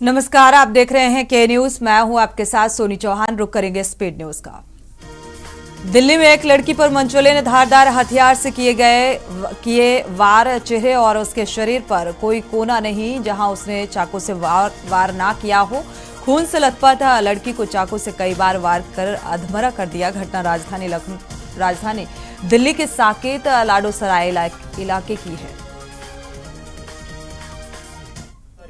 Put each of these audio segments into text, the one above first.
नमस्कार, आप देख रहे हैं के न्यूज। मैं हूं आपके साथ सोनी चौहान। रुक करेंगे स्पीड न्यूज का। दिल्ली में एक लड़की पर मंचोले ने धारदार हथियार से किए वार। चेहरे और उसके शरीर पर कोई कोना नहीं जहां उसने चाकू से वार ना किया हो। खून से लथपथ लड़की को चाकू से कई बार वार कर अधमरा कर दिया। घटना राजधानी दिल्ली के साकेत लाडोसराय इलाके की है।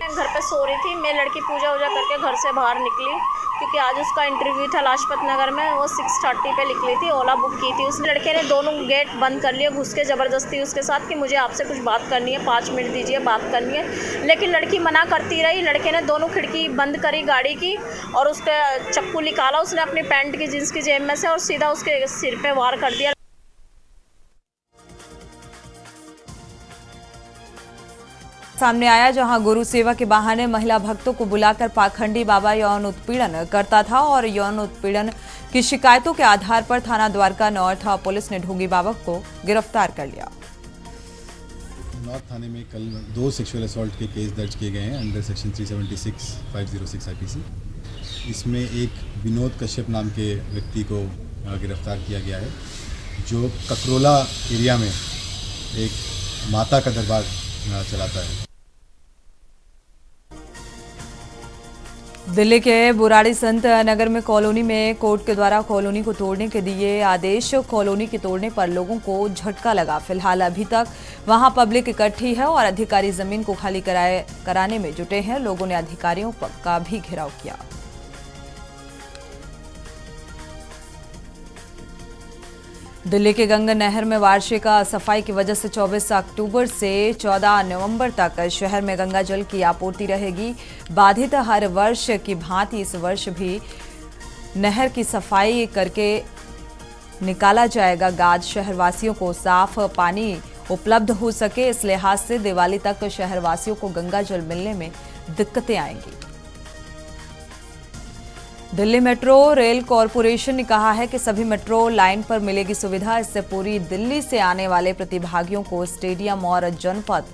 घर पे सो रही थी। मैं लड़की पूजा वूजा करके घर से बाहर निकली क्योंकि आज उसका इंटरव्यू था लाजपत नगर में। वो 6:30 पे निकली थी, ओला बुक की थी। उस लड़के ने दोनों गेट बंद कर लिए, घुस के ज़बरदस्ती उसके साथ कि मुझे आपसे कुछ बात करनी है, 5 मिनट दीजिए, बात करनी है। लेकिन लड़की मना करती रही। लड़के ने दोनों खिड़की बंद करी गाड़ी की और उसका चक्कू निकाला उसने अपनी पैंट की जीन्स की जेब में से और सीधा उसके सिर पर वार कर दिया। सामने आया जहां गुरु सेवा के बहाने महिला भक्तों को बुलाकर पाखंडी बाबा यौन उत्पीड़न करता था और यौन उत्पीड़न की शिकायतों के आधार पर थाना द्वारका नॉर्थ पुलिस ने ढोंगी बाबा को गिरफ्तार कर लिया। नॉर्थ थाने में कल 2 सेक्सुअल असॉल्ट के केस दर्ज किए गए हैं अंडर सेक्शन 376 506 आईपीसी। इसमें एक विनोद कश्यप नाम के व्यक्ति को गिरफ्तार किया गया है जो ककरोला एरिया में एक माता का दरबार चलाता है। दिल्ली के बुराड़ी संत नगर में कॉलोनी में कोर्ट के द्वारा कॉलोनी को तोड़ने के दिए आदेश। कॉलोनी के तोड़ने पर लोगों को झटका लगा। फिलहाल अभी तक वहां पब्लिक इकट्ठी है और अधिकारी जमीन को खाली कराने में जुटे हैं। लोगों ने अधिकारियों का भी घेराव किया। दिल्ली के गंगा नहर में वार्षिक सफाई की वजह से 24 अक्टूबर से 14 नवंबर तक शहर में गंगा जल की आपूर्ति रहेगी बाधित। हर वर्ष की भांति इस वर्ष भी नहर की सफाई करके निकाला जाएगा गाद। शहरवासियों को साफ पानी उपलब्ध हो सके इस लिहाज से दिवाली तक शहरवासियों को गंगा जल मिलने में दिक्कतें आएंगी। दिल्ली मेट्रो रेल कॉरपोरेशन ने कहा है कि सभी मेट्रो लाइन पर मिलेगी सुविधा। इससे पूरी दिल्ली से आने वाले प्रतिभागियों को स्टेडियम और जनपद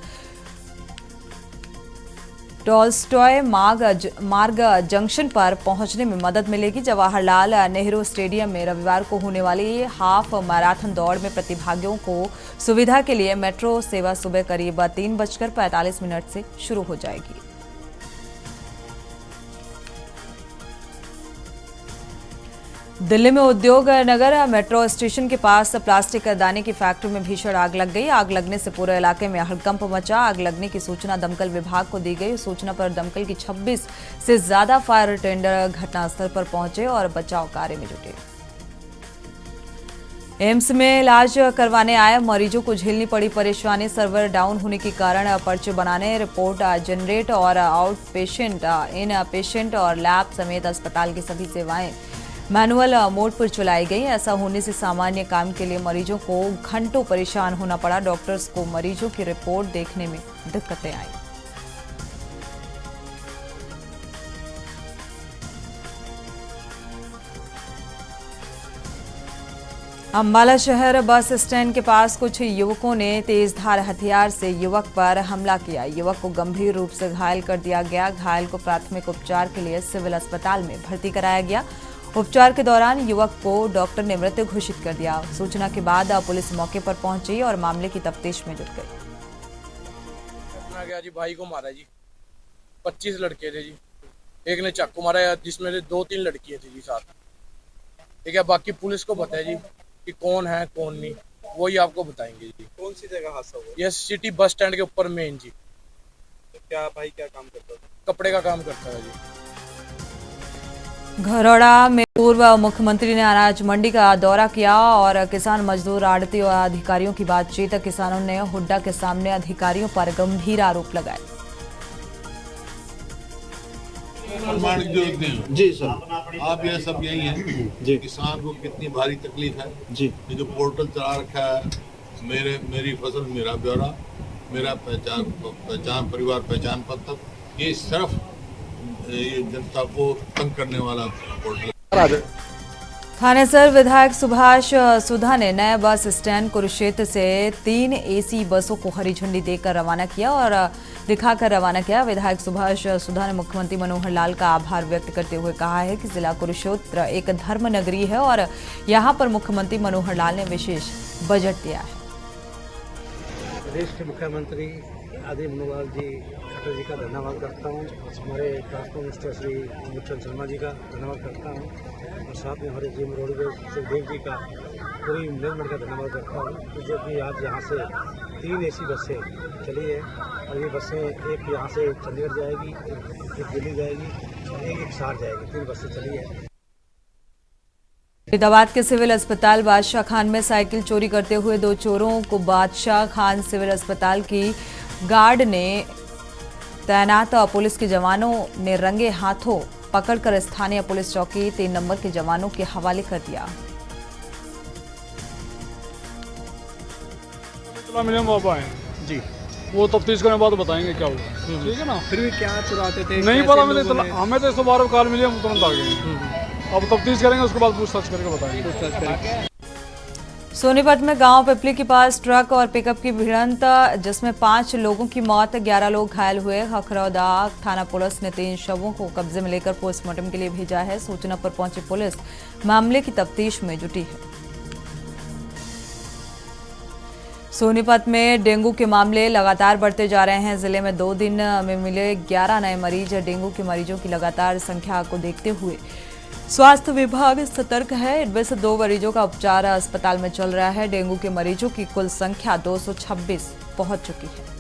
टॉलस्टॉय मार्ग जंक्शन पर पहुंचने में मदद मिलेगी। जवाहरलाल नेहरू स्टेडियम में रविवार को होने वाली हाफ मैराथन दौड़ में प्रतिभागियों को सुविधा के लिए मेट्रो सेवा सुबह करीब 3:45 से शुरू हो जाएगी। दिल्ली में उद्योग नगर मेट्रो स्टेशन के पास प्लास्टिक दाने की फैक्ट्री में भीषण आग लग गई। आग लगने से पूरे इलाके में हड़कंप मचा। आग लगने की सूचना दमकल विभाग को दी गई। सूचना पर दमकल की 26 से ज्यादा फायर टेंडर घटनास्थल पर पहुंचे और बचाव कार्य में जुटे। एम्स में इलाज करवाने आए मरीजों को झेलनी पड़ी परेशानी। सर्वर डाउन होने के कारण पर्चे बनाने, रिपोर्ट जनरेट और आउट पेशेंट, इन पेशेंट और लैब समेत अस्पताल की सभी सेवाएं मैनुअल मोड पर चलाई गई। ऐसा होने से सामान्य काम के लिए मरीजों को घंटों परेशान होना पड़ा। डॉक्टर्स को मरीजों की रिपोर्ट देखने में दिक्कतें आई। अंबाला शहर बस स्टैंड के पास कुछ युवकों ने तेजधार हथियार से युवक पर हमला किया। युवक को गंभीर रूप से घायल कर दिया गया। घायल को प्राथमिक उपचार के लिए सिविल अस्पताल में भर्ती कराया गया। उपचार के दौरान युवक को डॉक्टर ने मृत घोषित कर दिया। सूचना के बाद पुलिस मौके पर पहुंची और मामले की तफ्तीश में जुट गई। गया जी, भाई को मारा जी। 25 लड़के थे जी। एक ने चाकू मारा जिसमें से 2-3 लड़कियां थी जी साथ। ठीक है, बाकी पुलिस को पता है जी कि कौन है कौन नहीं, वही आपको बताएंगे जी। कौन सी जगह हादसा हुआ? ये सिटी बस स्टैंड के ऊपर मेन जी। तो क्या भाई क्या काम करता था? कपड़े का काम करता है जी। घरौड़ा में पूर्व मुख्यमंत्री ने अनाज मंडी का दौरा किया और किसान मजदूर आड़ती और अधिकारियों की बातचीत। किसानों ने हुड्डा के सामने अधिकारियों पर गंभीर आरोप लगाए। जी सर, आप यह सब यही है जी। किसान को कितनी भारी तकलीफ है जी। ये जो पोर्टल चला रखा है, मेरी फसल मेरा ब्यौरा, मेरा पहचान परिवार पहचान पत्र, ये सिर्फ ये जनता को तंग करने वाला पोर्टल। थानेसर विधायक सुभाष सुधा ने नए बस स्टैंड कुरुक्षेत्र से 3 एसी बसों को हरी झंडी देकर रवाना किया और दिखाकर रवाना किया। विधायक सुभाष सुधा ने मुख्यमंत्री मनोहर लाल का आभार व्यक्त करते हुए कहा है कि जिला कुरुक्षेत्र एक धर्म नगरी है और यहां पर मुख्यमंत्री मनोहर लाल ने विशेष बजट दिया है। प्रदेश के मुख्यमंत्री आदि मनोहर जी अटल जी का धन्यवाद करता हूँ। हमारे ट्रांसपोर्ट मिनिस्टर श्री मुचल शर्मा जी का धन्यवाद करता हूँ और साथ में हमारे जीएम रोडवेज सुखदेव जी का पूरी मैनेजमेंट का धन्यवाद करता हूँ जो कि आज यहाँ से 3 एसी बसें चली है और ये बसें एक यहाँ से चंडीगढ़ जाएगी, एक दिल्ली जाएगी और एक सार जाएगी। 3 बसें चली है। फरीदाबाद के सिविल अस्पताल बादशाह खान में साइकिल चोरी करते हुए 2 चोरों को बादशाह खान सिविल अस्पताल की गार्ड ने तैनात पुलिस के जवानों ने रंगे हाथों पकड़कर स्थानीय पुलिस चौकी 3 नंबर के जवानों के हवाले कर दिया। बाबा है जी, वो तफ्तीश करने के बाद बताएंगे क्या हुआ। ठीक है ना। फिर भी क्या चुराते थे नहीं पता, हमें तो 112 कॉल मिली, हम तुरंत आ गए। अब तफ्तीश करेंगे, उसके बाद पूछताछ करके बताएंगे। सोनीपत में गांव पिपली के पास ट्रक और पिकअप की भिड़ंत जिसमें 5 लोगों की मौत, 11 लोग घायल हुए। खखरौदा थाना पुलिस ने 3 शवों को कब्जे में लेकर पोस्टमार्टम के लिए भेजा है। सूचना पर पहुंची पुलिस मामले की तफ्तीश में जुटी है। सोनीपत में डेंगू के मामले लगातार बढ़ते जा रहे हैं। जिले में 2 दिन में मिले 11 नए मरीज। डेंगू के मरीजों की लगातार संख्या को देखते हुए स्वास्थ्य विभाग सतर्क है। इनमें से 2 मरीजों का उपचार अस्पताल में चल रहा है। डेंगू के मरीजों की कुल संख्या 226 पहुंच चुकी है।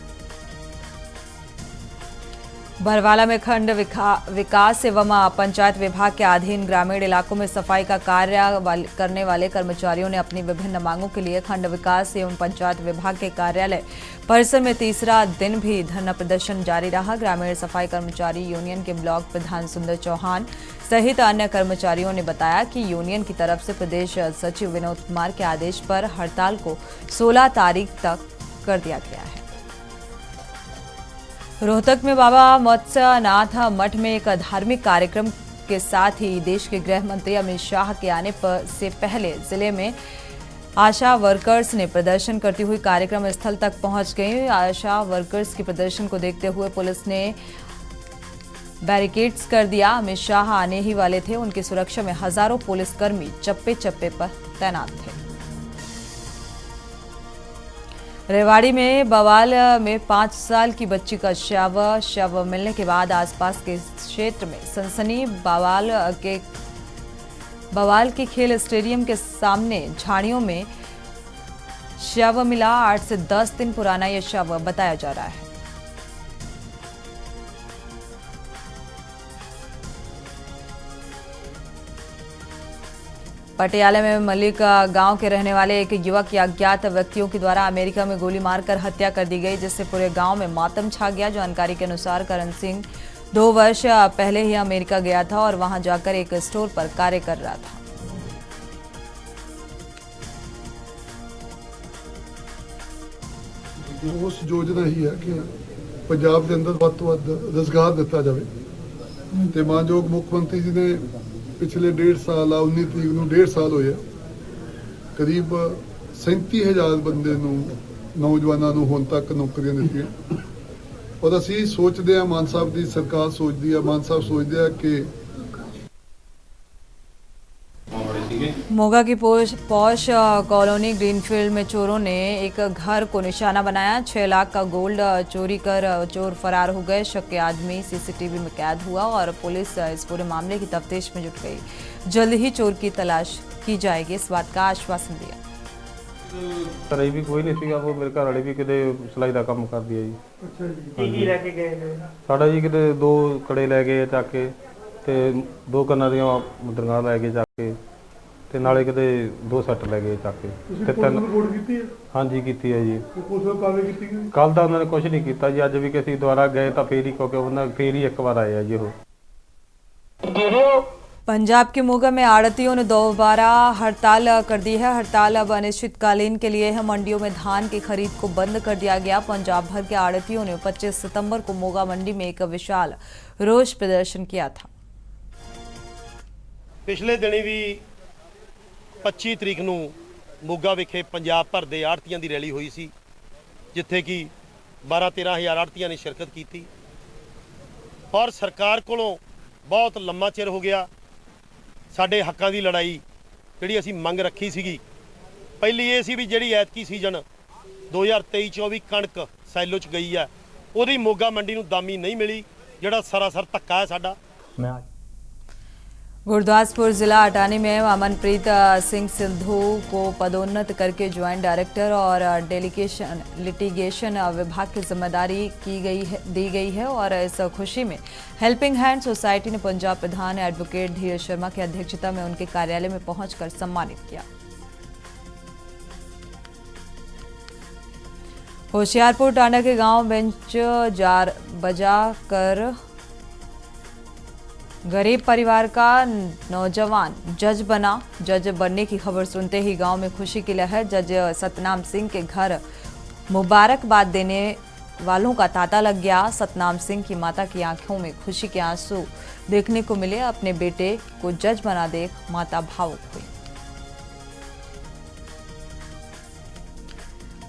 बरवाला में खंड विकास एवं पंचायत विभाग के अधीन ग्रामीण इलाकों में सफाई का कार्य करने वाले कर्मचारियों ने अपनी विभिन्न मांगों के लिए खंड विकास एवं पंचायत विभाग के कार्यालय परिसर में तीसरा दिन भी धरना प्रदर्शन जारी रहा। ग्रामीण सफाई कर्मचारी यूनियन के ब्लॉक प्रधान सुंदर चौहान सहित अन्य कर्मचारियों ने बताया कि यूनियन की तरफ से प्रदेश सचिव विनोद कुमार के आदेश पर हड़ताल को 16 तारीख तक कर दिया गया है। रोहतक में बाबा मत्स्यनाथ मठ में एक धार्मिक कार्यक्रम के साथ ही देश के गृह मंत्री अमित शाह के आने से पहले जिले में आशा वर्कर्स ने प्रदर्शन करती हुई कार्यक्रम स्थल तक पहुंच गई। आशा वर्कर्स के प्रदर्शन को देखते हुए पुलिस ने बैरिकेड्स कर दिया। अमित शाह आने ही वाले थे, उनकी सुरक्षा में हजारों पुलिसकर्मी चप्पे चप्पे पर तैनात थे। रेवाड़ी में बवाल में 5 साल की बच्ची का शव मिलने के बाद आसपास के क्षेत्र में सनसनी। बवाल के खेल स्टेडियम के सामने झाड़ियों में शव मिला। 8 से 10 दिन पुराना यह शव बताया जा रहा है। पटियाला में मलिक गांव के रहने वाले एक युवक की अज्ञात व्यक्तियों के द्वारा अमेरिका में गोली मारकर हत्या कर दी गई, जिससे पूरे गांव में मातम छा गया। जानकारी के अनुसार करण सिंह 2 वर्ष पहले ही अमेरिका गया था और वहां जाकर एक स्टोर पर कार्य कर रहा था। उस योजना ही है कि पंजाब के अंदर ਵੱਧ ਤੋਂ ਵੱਧ रोजगार दिता जाए। ਤੇ ਮਾਨਯੋਗ ਮੁੱਖ ਮੰਤਰੀ जी ने पिछले 1.5 साल 19 तरीक ਨੂੰ 1.5 साल ਹੋਇਆ, करीब 37,000 ਬੰਦੇ ਨੂੰ ਨੌਜਵਾਨਾਂ ਨੂੰ ਹੁਣ ਤੱਕ ਨੌਕਰੀਆਂ ਦਿੱਤੀਆਂ। और ਅਸੀਂ ਸੋਚਦੇ ਹਾਂ, ਮਾਨ ਸਾਹਿਬ ਦੀ ਸਰਕਾਰ ਸੋਚਦੀ ਹੈ, ਮਾਨ ਸਾਹਿਬ ਸੋਚਦੇ ਆ कि मोगा की पौष कॉलोनी ग्रीनफील्ड में चोरों ने एक घर को निशाना बनाया। 6 लाख का गोल्ड चोरी कर चोर फरार हो गए। शक के आदमी सीसीटीवी में कैद हुआ और पुलिस इस पूरे मामले की तफ्तीश में जुट गई। जल्द ही चोर की तलाश की जाएगी, इस बात का आश्वासन दिया। ਘਰੇ ਵੀ ਕੋਈ ਨਹੀਂ ਸੀਗਾ, ਉਹ ਮੇਰੇ ਘਰ ਵਾਲੇ ਵੀ ਕਿਤੇ ਸਿਲਾਈ ਦਾ ਕੰਮ ਕਰਦੀ ਹੈ ਜੀ। ਅੱਛਾ ਕੀ ਕੀ ਲੈ ਕੇ ਗਏ ਨੇ? ਸਾਡਾ ਜੀ ਕਿਤੇ 2 ਕੜੇ ਲੈ ਗਏ ਚੱਕ ਕੇ, ਤੇ 2 ਕੰਨਾਂ ਦੀਆਂ ਮੁੰਦਰੀਆਂ ਲੈ ਕੇ ਚੱਕ ਕੇ, ਤੇ ਨਾਲੇ ਕਿਤੇ 2 ਸੈੱਟ ਲੈ ਗਏ ਚੱਕ ਕੇ। ਤੇ 3 ਰਿਪੋਰਟ ਕੀਤੀ ਹੈ? ਹਾਂਜੀ ਕੀਤੀ ਹੈ ਜੀ। ਪੁਲਿਸ ਨੂੰ ਕਾਰਵਾਈ ਕੀਤੀ ਗਈ? ਕੱਲ ਤਾਂ ਉਹਨਾਂ ਨੇ ਕੁਝ ਨਹੀਂ ਕੀਤਾ ਜੀ, ਅੱਜ ਵੀ ਅਸੀਂ ਦੁਬਾਰਾ ਗਏ ਤਾਂ ਫੇਰ ਹੀ, ਕਿਉਂਕਿ ਉਹਨਾਂ ਫੇਰ ਹੀ 1 ਵਾਰ ਆਏ ਆ ਜੀ ਉਹ। पंजाब के मोगा में आड़तियों ने दोबारा हड़ताल कर दी है। हड़ताल अब अनिश्चितकालीन के लिए है। मंडियों में धान की खरीद को बंद कर दिया गया। पंजाब भर के आड़तियों ने 25 सितंबर को मोगा मंडी में एक विशाल रोष प्रदर्शन किया था। पिछले दिनी भी 25 ਤਰੀਕ ਨੂੰ ਮੋਗਾ ਵਿਖੇ ਪੰਜਾਬ ਭਰ ਦੇ ਆੜ੍ਹਤੀਆਂ ਦੀ ਰੈਲੀ ਹੋਈ ਸੀ, ਜਿੱਥੇ ਕਿ 12-13 ਹਜ਼ਾਰ ਆੜ੍ਹਤੀਆਂ ਨੇ ਸ਼ਿਰਕਤ ਕੀਤੀ। ਔਰ ਸਰਕਾਰ ਕੋਲੋਂ ਬਹੁਤ ਲੰਮਾ ਚਿਰ ਹੋ ਗਿਆ ਸਾਡੇ ਹੱਕਾਂ ਦੀ ਲੜਾਈ ਜਿਹੜੀ ਅਸੀਂ ਮੰਗ ਰੱਖੀ ਸੀਗੀ। ਪਹਿਲੀ ਇਹ ਸੀ ਵੀ ਜਿਹੜੀ ਐਤਕੀ ਸੀਜ਼ਨ 2023-24 ਕਣਕ ਸੈਲੋ 'ਚ ਗਈ ਹੈ, ਉਹਦੀ ਮੋਗਾ ਮੰਡੀ ਨੂੰ ਦਾਮੀ नहीं मिली, ਜਿਹੜਾ सरासर धक्का है साडा। गुरदासपुर जिला अटानी में अमनप्रीत सिंह सिद्धू को पदोन्नत करके ज्वाइंट डायरेक्टर और लिटिगेशन विभाग की जिम्मेदारी दी गई है और इस खुशी में हेल्पिंग हैंड सोसाइटी ने पंजाब प्रधान एडवोकेट धीरज शर्मा की अध्यक्षता में उनके कार्यालय में पहुंचकर सम्मानित किया। होशियारपुर टांडा के गांव बेंच जार बजा कर गरीब परिवार का नौजवान जज बना। जज बनने की खबर सुनते ही गांव में खुशी की लहर। जज सतनाम सिंह के घर मुबारकबाद देने वालों का तांता लग गया। सतनाम सिंह की माता की आंखों में खुशी के आंसू देखने को मिले। अपने बेटे को जज बना देख माता भावुक हुई।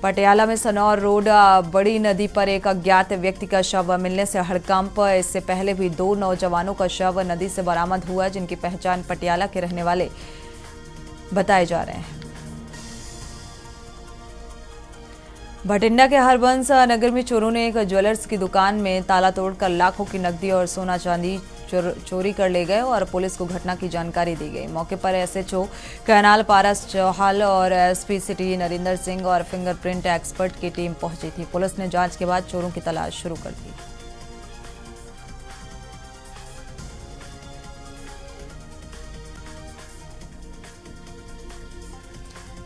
पटियाला में सनौर रोड बड़ी नदी पर एक अज्ञात व्यक्ति का शव मिलने से हड़कंप। इससे पहले भी 2 नौजवानों का शव नदी से बरामद हुआ, जिनकी पहचान पटियाला के रहने वाले बताए जा रहे हैं। भटिंडा के हरबंस नगर में चोरों ने एक ज्वेलर्स की दुकान में ताला तोड़कर लाखों की नकदी और सोना चांदी चोरी कर ले गए और पुलिस को घटना की जानकारी दी गई। मौके पर एसएचओ कैनाल पारस चौहाल और एसपी सिटी नरेंद्र सिंह और फिंगरप्रिंट एक्सपर्ट की टीम पहुंची थी। पुलिस ने जांच के बाद चोरों की तलाश शुरू कर दी।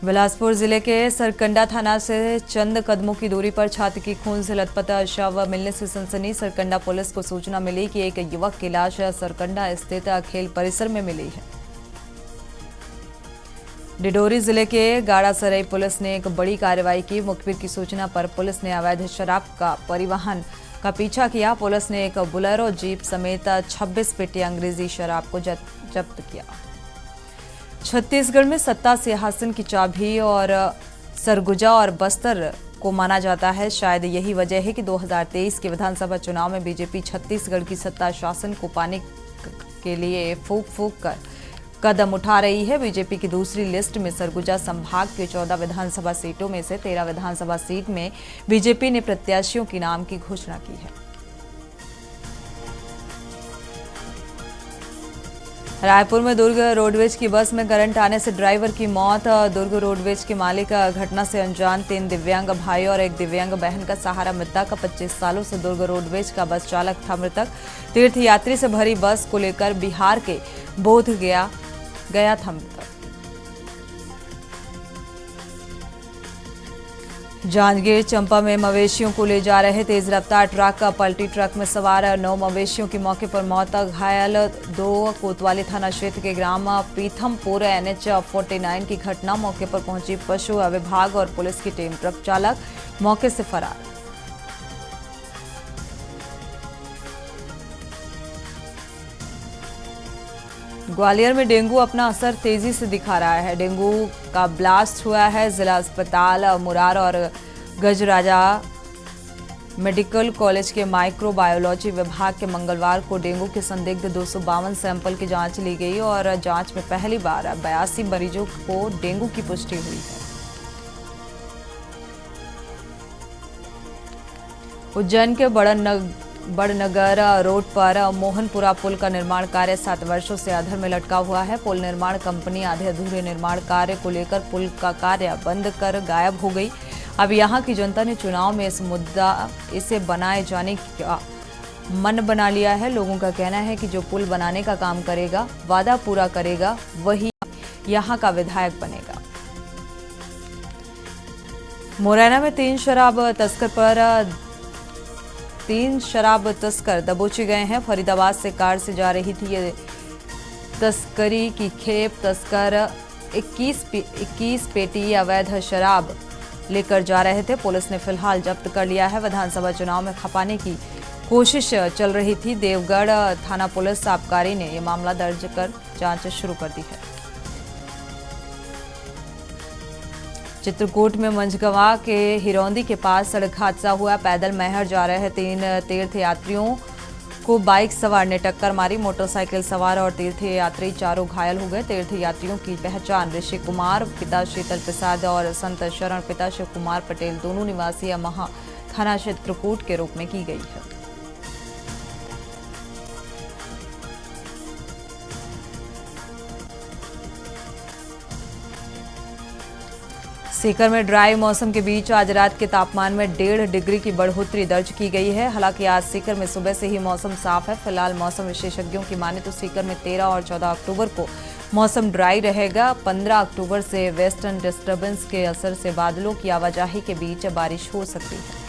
बिलासपुर जिले के सरकंडा थाना से चंद कदमों की दूरी पर छाती की खून से लथपथ शव मिलने से सनसनी। सरकंडा पुलिस को सूचना मिली कि एक युवक की लाश सरकंडा स्थित खेल परिसर में मिली है। डिडोरी जिले के गाड़ासराय पुलिस ने एक बड़ी कार्रवाई की। मुखबिर की सूचना पर पुलिस ने अवैध शराब का परिवहन का पीछा किया। पुलिस ने एक बुलेरो जीप समेत 26 पेटी अंग्रेजी शराब को जब्त किया। छत्तीसगढ़ में सत्ता सिंहासन की चाबी और सरगुजा और बस्तर को माना जाता है। शायद यही वजह है कि 2023 के विधानसभा चुनाव में बीजेपी छत्तीसगढ़ की सत्ता शासन को पाने के लिए फूंक फूंक कर कदम उठा रही है। बीजेपी की दूसरी लिस्ट में सरगुजा संभाग के 14 विधानसभा सीटों में से 13 विधानसभा सीट में बीजेपी ने प्रत्याशियों के नाम की घोषणा की है। रायपुर में दुर्ग रोडवेज की बस में करंट आने से ड्राइवर की मौत। दुर्ग रोडवेज के मालिक घटना से अनजान। 3 दिव्यांग भाई और एक दिव्यांग बहन का सहारा। मृतक 25 सालों से दुर्ग रोडवेज का बस चालक था। मृतक तीर्थ यात्री से भरी बस को लेकर बिहार के बोध गया था। मृतक जांजगीर चंपा में मवेशियों को ले जा रहे तेज रफ्तार ट्रक पलटी। ट्रक में सवार 9 मवेशियों की मौके पर मौत। घायल 2 कोतवाली थाना क्षेत्र के ग्राम पीथमपुर NH 49 की घटना। मौके पर पहुंची पशु विभाग और पुलिस की टीम। ट्रक चालक मौके से फरार। ग्वालियर में डेंगू अपना असर तेजी से दिखा रहा है। डेंगू का ब्लास्ट हुआ है। जिला अस्पताल मुरार और गजराजा मेडिकल कॉलेज के माइक्रोबायोलॉजी विभाग के मंगलवार को डेंगू के संदिग्ध 252 सैंपल की जांच ली गई और जांच में पहली बार 82 मरीजों को डेंगू की पुष्टि हुई है। उज्जैन के बड़नगर रोड पर मोहनपुरा पुल का निर्माण कार्य 7 वर्षों से अधर में लटका हुआ है। पुल निर्माण कंपनी आधे अधूरे निर्माण कार्य को लेकर पुल का कार्य बंद कर गायब हो गई। अब यहां की जनता ने चुनाव में इसे बनाए जाने का मन बना लिया है। लोगों का कहना है कि जो पुल बनाने का काम करेगा, वादा पूरा करेगा, वही यहां का विधायक बनेगा। मुरैना में 3 शराब तस्कर दबोचे गए हैं। फरीदाबाद से कार से जा रही थी ये तस्करी की खेप। तस्कर 21 पेटी अवैध शराब लेकर जा रहे थे। पुलिस ने फिलहाल जब्त कर लिया है। विधानसभा चुनाव में खपाने की कोशिश चल रही थी। देवगढ़ थाना पुलिस आबकारी ने यह मामला दर्ज कर जांच शुरू कर दी है। चित्रकूट में मंझगवा के हिरौंदी के पास सड़क हादसा हुआ। पैदल महर जा रहे 3 तीर्थ यात्रियों को बाइक सवार ने टक्कर मारी। मोटरसाइकिल सवार और तीर्थ यात्री चारों घायल हो गए। तीर्थ यात्रियों की पहचान ऋषि कुमार पिता शीतल प्रसाद और संत शरण पिता शिव कुमार पटेल दोनों निवासी अमहा थाना चित्रकूट के रूप में की गई है। सीकर में ड्राई मौसम के बीच आज रात के तापमान में 1.5 डिग्री की बढ़ोतरी दर्ज की गई है। हालांकि आज सीकर में सुबह से ही मौसम साफ है। फिलहाल मौसम विशेषज्ञों की माने तो सीकर में 13 और 14 अक्टूबर को मौसम ड्राई रहेगा। 15 अक्टूबर से वेस्टर्न डिस्टर्बेंस के असर से बादलों की आवाजाही के बीच बारिश हो सकती है।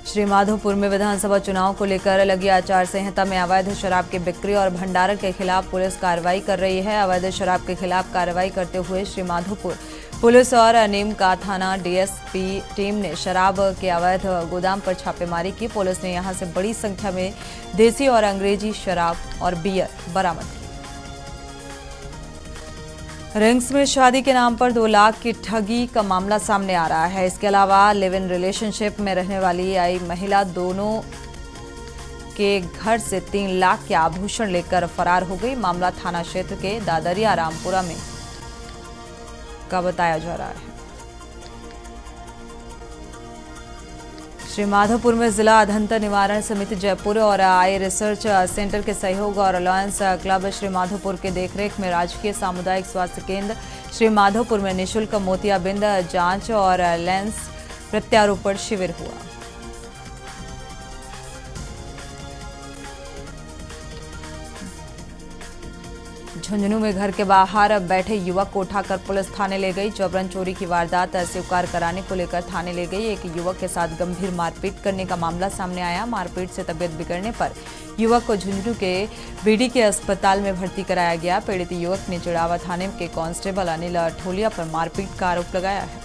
श्रीमाधोपुर में विधानसभा चुनाव को लेकर लगी आचार संहिता में अवैध शराब की बिक्री और भंडारण के खिलाफ पुलिस कार्रवाई कर रही है। अवैध शराब के खिलाफ कार्रवाई करते हुए श्रीमाधोपुर पुलिस और नीम का थाना डीएसपी टीम ने शराब के अवैध गोदाम पर छापेमारी की। पुलिस ने यहां से बड़ी संख्या में देसी और अंग्रेजी शराब और बियर बरामद की। रिंग्स में शादी के नाम पर 2 लाख की ठगी का मामला सामने आ रहा है। इसके अलावा लिव इन रिलेशनशिप में रहने वाली आई महिला दोनों के घर से 3 लाख के आभूषण लेकर फरार हो गई। मामला थाना क्षेत्र के दादरिया रामपुरा में का बताया जा रहा है। श्रीमाधोपुर में जिला अधंतर निवारण समिति जयपुर और आई रिसर्च सेंटर के सहयोग और अलायंस क्लब श्रीमाधोपुर के देखरेख में राजकीय सामुदायिक स्वास्थ्य केंद्र श्रीमाधोपुर में निःशुल्क मोतियाबिंद जांच और लेंस प्रत्यारोपण शिविर हुआ। झुंझुनू में घर के बाहर बैठे युवक को उठाकर पुलिस थाने ले गई। जबरन चोरी की वारदात स्वीकार कराने को लेकर थाने ले गई। एक युवक के साथ गंभीर मारपीट करने का मामला सामने आया। मारपीट से तबीयत बिगड़ने पर युवक को झुंझुनू के बीडी के अस्पताल में भर्ती कराया गया। पीड़ित युवक ने चिड़ावा थाने के कांस्टेबल अनिल ठोलिया पर मारपीट का आरोप लगाया है।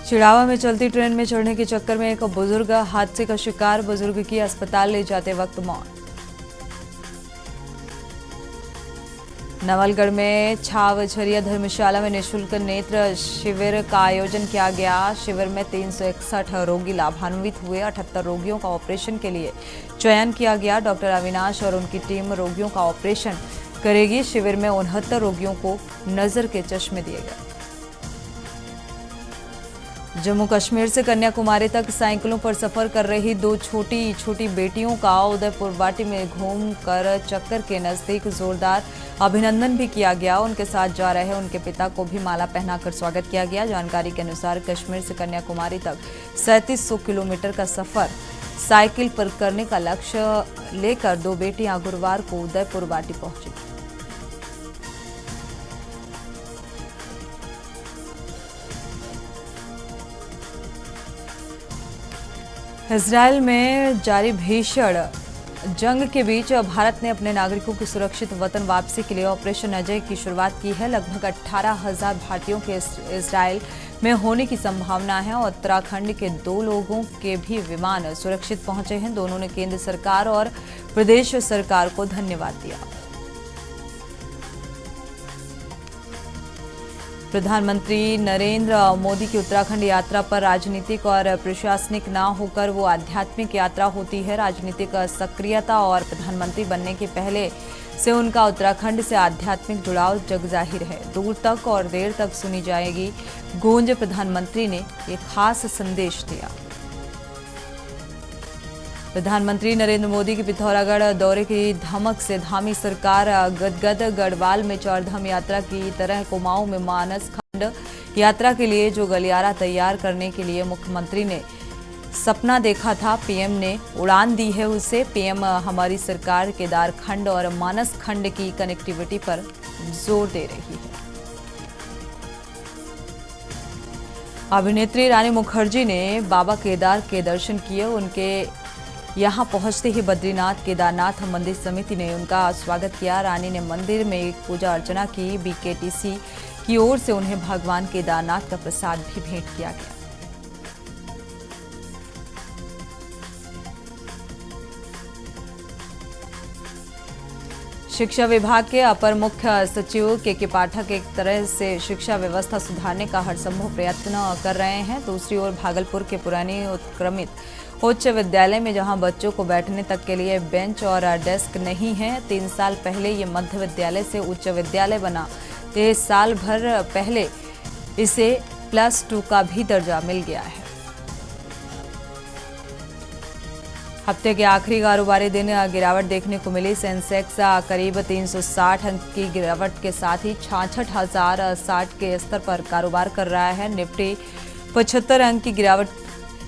चिड़ावा में चलती ट्रेन में चढ़ने के चक्कर में एक बुजुर्ग हादसे का शिकार। बुजुर्ग की अस्पताल ले जाते वक्त मौत। नवलगढ़ में छावछरिया धर्मशाला में निःशुल्क नेत्र शिविर का आयोजन किया गया। शिविर में 361 रोगी लाभान्वित हुए। 78 रोगियों का ऑपरेशन के लिए चयन किया गया। डॉक्टर अविनाश और उनकी टीम रोगियों का ऑपरेशन करेगी। शिविर में 69 रोगियों को नजर के चश्मे दिए गए। जम्मू कश्मीर से कन्याकुमारी तक साइकिलों पर सफर कर रही 2 छोटी बेटियों का उदयपुर वाटी में घूमकर चक्कर के नजदीक जोरदार अभिनंदन भी किया गया। उनके साथ जा रहे उनके पिता को भी माला पहनाकर स्वागत किया गया। जानकारी के अनुसार कश्मीर से कन्याकुमारी तक 3700 किलोमीटर का सफर साइकिल पर करने का लक्ष्य लेकर 2 बेटियां गुरुवार को उदयपुर वाटी पहुंची। इजरायल में जारी भीषण जंग के बीच भारत ने अपने नागरिकों की सुरक्षित वतन वापसी के लिए ऑपरेशन अजय की शुरुआत की है। लगभग 18,000 भारतीयों के इजरायल में होने की संभावना है। उत्तराखंड के 2 लोगों के भी विमान सुरक्षित पहुंचे हैं। दोनों ने केंद्र सरकार और प्रदेश सरकार को धन्यवाद दिया। प्रधानमंत्री नरेंद्र मोदी की उत्तराखंड यात्रा पर राजनीतिक और प्रशासनिक न होकर वो आध्यात्मिक यात्रा होती है। राजनीतिक सक्रियता और प्रधानमंत्री बनने के पहले से उनका उत्तराखंड से आध्यात्मिक जुड़ाव जग जाहिर है। दूर तक और देर तक सुनी जाएगी गूंज। प्रधानमंत्री ने एक खास संदेश दिया। प्रधानमंत्री नरेंद्र मोदी की पिथौरागढ़ दौरे की धमक से धामी सरकार गदगद। गढ़वाल में चारधाम यात्रा की तरह कुमाऊं में मानस खंड यात्रा के लिए जो गलियारा तैयार करने के लिए मुख्यमंत्री ने सपना देखा था, पीएम ने उड़ान दी है उसे। पीएम हमारी सरकार केदार खंड और मानस खंड की कनेक्टिविटी पर जोर दे रही है। अभिनेत्री रानी मुखर्जी ने बाबा केदार के दर्शन किए। उनके यहां पहुंचते ही बद्रीनाथ केदारनाथ मंदिर समिति ने उनका स्वागत किया। रानी ने मंदिर में पूजा अर्चना की। बीकेटीसी की ओर से उन्हें भगवान केदारनाथ का प्रसाद भी भेंट किया गया। शिक्षा विभाग के अपर मुख्य सचिव के पाठक एक तरह से शिक्षा व्यवस्था सुधारने का हर संभव प्रयत्न कर रहे हैं। दूसरी ओर भागलपुर के पुरानी उत्क्रमित उच्च विद्यालय में जहां बच्चों को बैठने तक के लिए बेंच और डेस्क नहीं है, 3 साल पहले ये मध्य विद्यालय से उच्च विद्यालय बना, तो साल भर पहले इसे +2 का भी दर्जा मिल गया है। हफ्ते के आखिरी कारोबारी दिन गिरावट देखने को मिली। सेंसेक्स करीब 360 अंक की गिरावट के साथ ही 66,060 के स्तर पर कारोबार कर रहा है। निफ्टी 75 अंक की गिरावट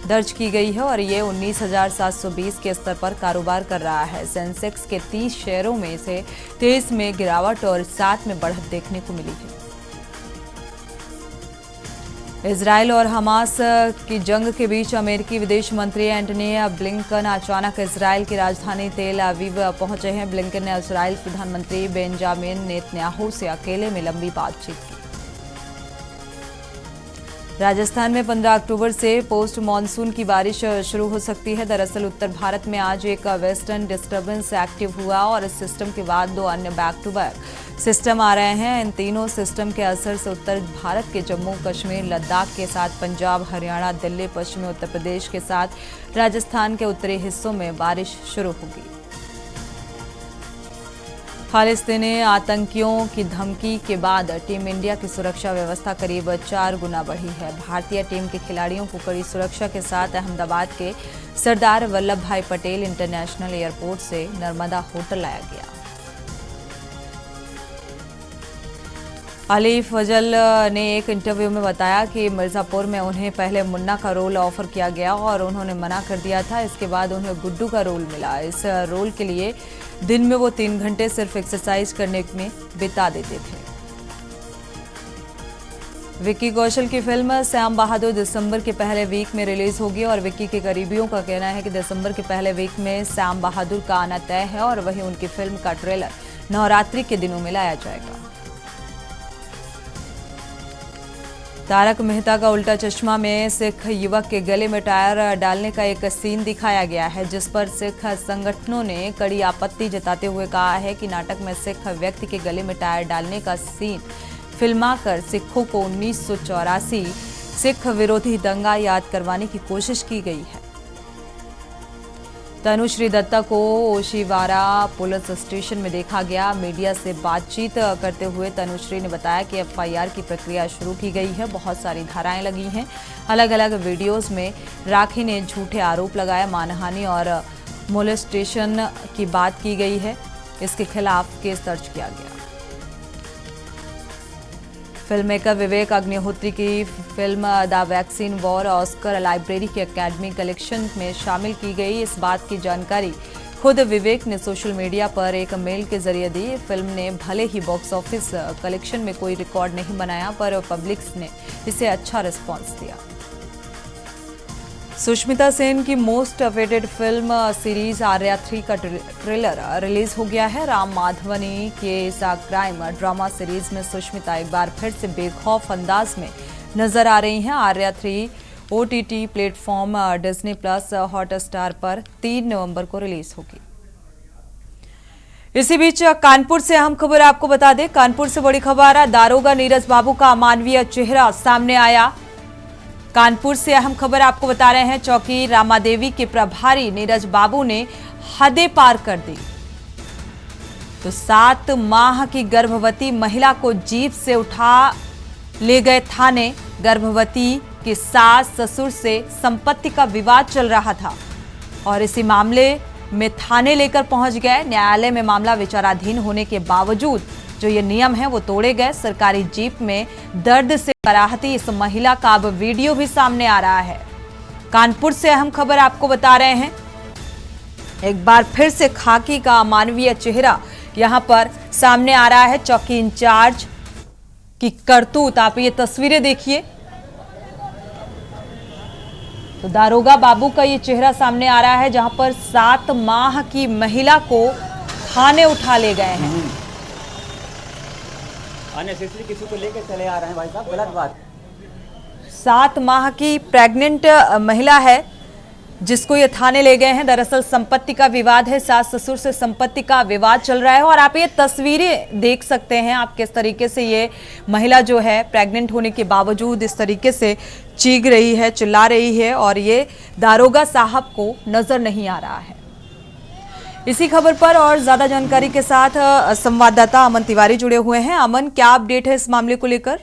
दर्ज की गई है और ये 19,720 के स्तर पर कारोबार कर रहा है। सेंसेक्स के 30 शेयरों में से 23 में गिरावट और 7 में बढ़त देखने को मिली है। इजराइल और हमास की जंग के बीच अमेरिकी विदेश मंत्री एंटनी ब्लिंकन अचानक इजराइल की राजधानी तेल अवीव पहुंचे हैं। ब्लिंकन ने इजराइल प्रधानमंत्री बेंजामिन नेतन्याहू से अकेले में लंबी बातचीत की। राजस्थान में 15 अक्टूबर से पोस्ट मानसून की बारिश शुरू हो सकती है। दरअसल उत्तर भारत में आज एक वेस्टर्न डिस्टर्बेंस एक्टिव हुआ और इस सिस्टम के बाद 2 अन्य बैक टू बैक सिस्टम आ रहे हैं। इन तीनों सिस्टम के असर से उत्तर भारत के जम्मू कश्मीर, लद्दाख के साथ पंजाब, हरियाणा, दिल्ली, पश्चिमी उत्तर प्रदेश के साथ राजस्थान के उत्तरी हिस्सों में बारिश शुरू होगी। खालिस्तानी आतंकियों की धमकी के बाद टीम इंडिया की सुरक्षा व्यवस्था करीब 4 गुना बढ़ी है। भारतीय टीम के खिलाड़ियों को कड़ी सुरक्षा के साथ अहमदाबाद के सरदार वल्लभ भाई पटेल इंटरनेशनल एयरपोर्ट से नर्मदा होटल लाया गया। अली फजल ने एक इंटरव्यू में बताया कि मिर्जापुर में उन्हें पहले मुन्ना का रोल ऑफर किया गया और उन्होंने मना कर दिया था। इसके बाद उन्हें गुड्डू का रोल मिला। इस रोल के लिए दिन में वो 3 घंटे सिर्फ एक्सरसाइज करने में बिता देते थे। विक्की कौशल की फिल्म श्याम बहादुर दिसंबर के पहले वीक में रिलीज होगी और विक्की के करीबियों का कहना है कि दिसंबर के पहले वीक में श्याम बहादुर का आना तय है और वहीं उनकी फिल्म का ट्रेलर नवरात्रि के दिनों में लाया जाएगा। तारक मेहता का उल्टा चश्मा में सिख युवक के गले में टायर डालने का एक सीन दिखाया गया है, जिस पर सिख संगठनों ने कड़ी आपत्ति जताते हुए कहा है कि नाटक में सिख व्यक्ति के गले में टायर डालने का सीन फिल्माकर सिखों को 1984 सिख विरोधी दंगा याद करवाने की कोशिश की गई है। तनुश्री दत्ता को ओशिवारा पुलिस स्टेशन में देखा गया। मीडिया से बातचीत करते हुए तनुश्री ने बताया कि एफआईआर की प्रक्रिया शुरू की गई है। बहुत सारी धाराएं लगी हैं। अलग अलग वीडियोस में राखी ने झूठे आरोप लगाए। मानहानि और मोलेस्टेशन की बात की गई है। इसके खिलाफ केस दर्ज किया गया। फिल्म मेकर विवेक अग्निहोत्री की film the vaccine war Oscar library के एकेडमी कलेक्शन में शामिल की गई। इस बात की जानकारी खुद विवेक ने सोशल मीडिया पर एक मेल के जरिए दी। फिल्म ने भले ही बॉक्स ऑफिस कलेक्शन में कोई रिकॉर्ड नहीं बनाया, पर पब्लिक ने इसे अच्छा रिस्पॉन्स दिया। सुष्मिता सेन की most awaited film series Arya 3 का ट्रेलर रिलीज हो गया है। राम माधवनी के इस क्राइम ड्रामा सीरीज में सुष्मिता एक बार फिर से बेखौफ अंदाज में नजर आ रही हैं। Arya 3 OTT platform Disney plus Hotstar पर 3 नवंबर को रिलीज होगी। इसी बीच कानपुर से अहम खबर आपको बता दें। कानपुर से बड़ी खबर है। दारोगा नीरज बाबू का अमानवीय चेहरा सामने आया। कानपुर से अहम खबर आपको बता रहे हैं। चौकी रामादेवी के प्रभारी नीरज बाबू ने हदें पार कर दी। तो 7 माह की गर्भवती महिला को जीप से उठा ले गए थाने। गर्भवती के सास ससुर से संपत्ति का विवाद चल रहा था और इसी मामले में थाने लेकर पहुंच गए। न्यायालय में मामला विचाराधीन होने के बावजूद जो ये नियम है वो तोड़े गए। सरकारी जीप में दर्द से कराहती इस महिला का अब वीडियो भी सामने आ रहा है। कानपुर से अहम खबर आपको बता रहे हैं। एक बार फिर से खाकी का अमानवीय चेहरा यहां पर सामने आ रहा है। चौकी इंचार्ज की करतूत, आप ये तस्वीरें देखिए। तो दारोगा बाबू का ये चेहरा सामने आ रहा है, जहां पर 7 माह की महिला को थाने उठा ले गए हैं। अननेसेसरी किसी को लेकर चले आ रहे हैं भाई साहब, गलत बात। 7 माह की प्रेग्नेंट महिला है जिसको ये थाने ले गए हैं। दरअसल संपत्ति का विवाद है, सास ससुर से संपत्ति का विवाद चल रहा है और आप ये तस्वीरें देख सकते हैं आप किस तरीके से ये महिला जो है प्रेग्नेंट होने के बावजूद इस तरीके से चीख रही है, चिल्ला रही है और ये दारोगा साहब को नजर नहीं आ रहा है। इसी खबर पर और ज्यादा जानकारी के साथ संवाददाता अमन तिवारी जुड़े हुए हैं। अमन, क्या अपडेट है इस मामले को लेकर?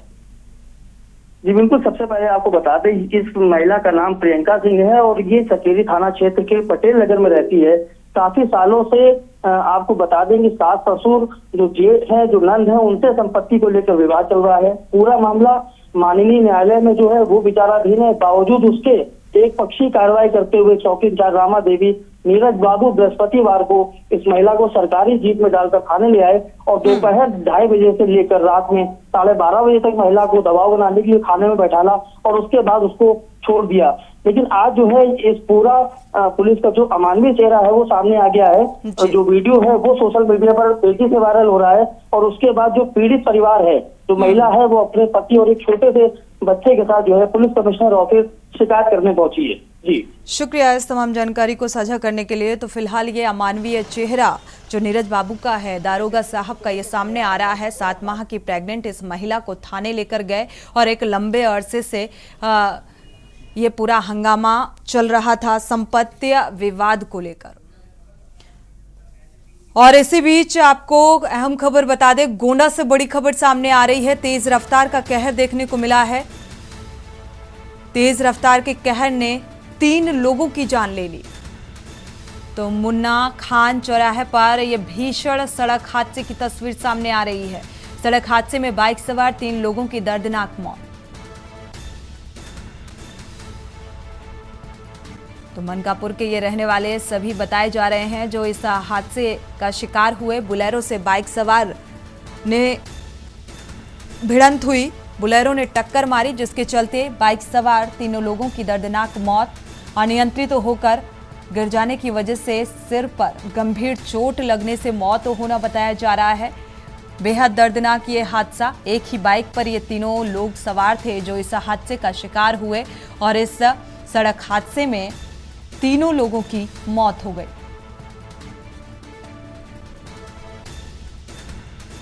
जी बिल्कुल, सबसे पहले आपको बता दें इस महिला का नाम प्रियंका सिंह है और ये चकेरी थाना क्षेत्र के पटेल नगर में रहती है। काफी सालों से आपको बता दें कि सास ससुर जो जेठ है, जो नंद है, उनसे संपत्ति को लेकर विवाद चल रहा है। पूरा मामला माननीय न्यायालय में जो है वो विचाराधीन है। बावजूद उसके एक पक्षी कार्रवाई करते हुए चौकीदार रामा देवी नीरज बाबू बृहस्पतिवार को इस महिला को सरकारी जीप में डालकर थाने ले आए और दोपहर 2:30 बजे से लेकर रात में 12:30 बजे तक महिला को दबाव बनाने के लिए खाने में बैठाना और उसके बाद उसको छोड़ दिया। लेकिन आज जो है इस पूरा पुलिस का जो अमानवीय चेहरा है वो सामने आ गया है। जो वीडियो है वो सोशल मीडिया पर तेजी से वायरल हो रहा है और उसके बाद जो पीड़ित परिवार है, जो महिला है, वो अपने पति और एक छोटे से बच्चे के साथ जो है पुलिस कमिश्नर ऑफिस शिकायत करने पहुंची है। जी शुक्रिया इस तमाम जानकारी को साझा करने के लिए। तो फिलहाल ये अमानवीय चेहरा जो नीरज बाबू का है, दारोगा साहब का, ये सामने आ रहा है। 7 माह की प्रेग्नेंट इस महिला को थाने लेकर गए और एक लंबे अरसे से ये पूरा हंगामा चल रहा था संपत्ति विवाद को लेकर। और इसी बीच आपको अहम खबर बता दें, गोंडा से बड़ी खबर सामने आ रही है। तेज रफ्तार का कहर देखने को मिला है। तेज रफ्तार के कहर ने 3 लोगों की जान ले ली। तो मुन्ना खान चौराहे पर यह भीषण सड़क हादसे की तस्वीर सामने आ रही है। सड़क हादसे में बाइक सवार 3 लोगों की दर्दनाक मौत। तो मनकापुर के ये रहने वाले सभी बताए जा रहे हैं जो इस हादसे का शिकार हुए। बुलेरो से बाइक सवार ने भिड़ंत हुई, बुलेरो ने टक्कर मारी जिसके चलते बाइक सवार 3 लोगों की दर्दनाक मौत। अनियंत्रित होकर गिर जाने की वजह से सिर पर गंभीर चोट लगने से मौत होना बताया जा रहा है। बेहद दर्दनाक ये हादसा। एक ही बाइक पर ये 3 लोग सवार थे जो इस हादसे का शिकार हुए और इस सड़क हादसे में 3 लोगों की मौत हो गई।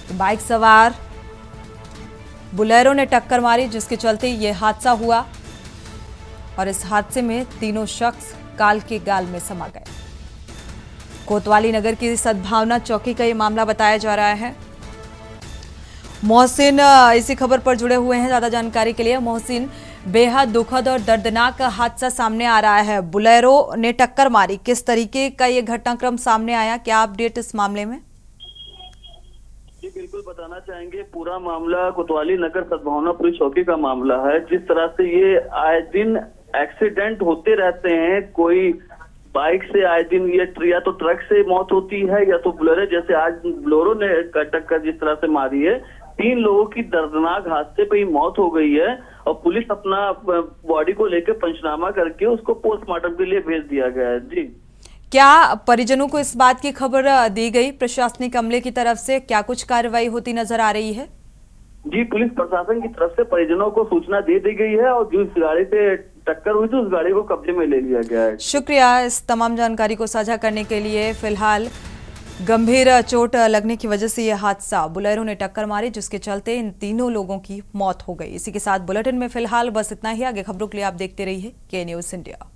तो बाइक सवार बुलेरो ने टक्कर मारी जिसके चलते ये हादसा हुआ और इस हादसे में 3 शख्स काल के गाल में समा गए। कोतवाली नगर की सद्भावना चौकी का ये मामला बताया जा रहा है। मोहसिन इसी खबर पर जुड़े हुए हैं ज्यादा जानकारी के लिए। मोहसिन, बेहद दुखद और दर्दनाक हादसा सामने आ रहा है। बुलेरो ने टक्कर मारी, किस तरीके का ये घटनाक्रम सामने आया, क्या अपडेट इस मामले में? जी बिल्कुल बताना चाहेंगे, पूरा मामला कोतवाली नगर सद्भावना पुलिस चौकी का मामला है। जिस तरह से ये आए दिन एक्सीडेंट होते रहते हैं, कोई बाइक से आए दिन ये या तो ट्रक से मौत होती है या तो बुलेरो, जैसे आज बोलेरो ने टक्कर जिस तरह से मारी है, 3 लोगों की दर्दनाक हादसे पे ही मौत हो गई है और पुलिस अपना बॉडी को लेकर पंचनामा करके उसको पोस्टमार्टम के लिए भेज दिया गया है। जी क्या परिजनों को इस बात की खबर दी गई प्रशासनिक अमले की तरफ से? क्या कुछ कार्रवाई होती नजर आ रही है? जी पुलिस प्रशासन की तरफ से परिजनों को सूचना दे दी गई है और जिस गाड़ी से टक्कर हुई थी उस गाड़ी को कब्जे में ले लिया गया है। शुक्रिया इस तमाम जानकारी को साझा करने के लिए। फिलहाल गंभीर चोट लगने की वजह से यह हादसा, बुलेरो ने टक्कर मारी जिसके चलते इन 3 लोगों की मौत हो गई। इसी के साथ बुलेटिन में फिलहाल बस इतना ही। आगे खबरों के लिए आप देखते रहिए के न्यूज़ इंडिया।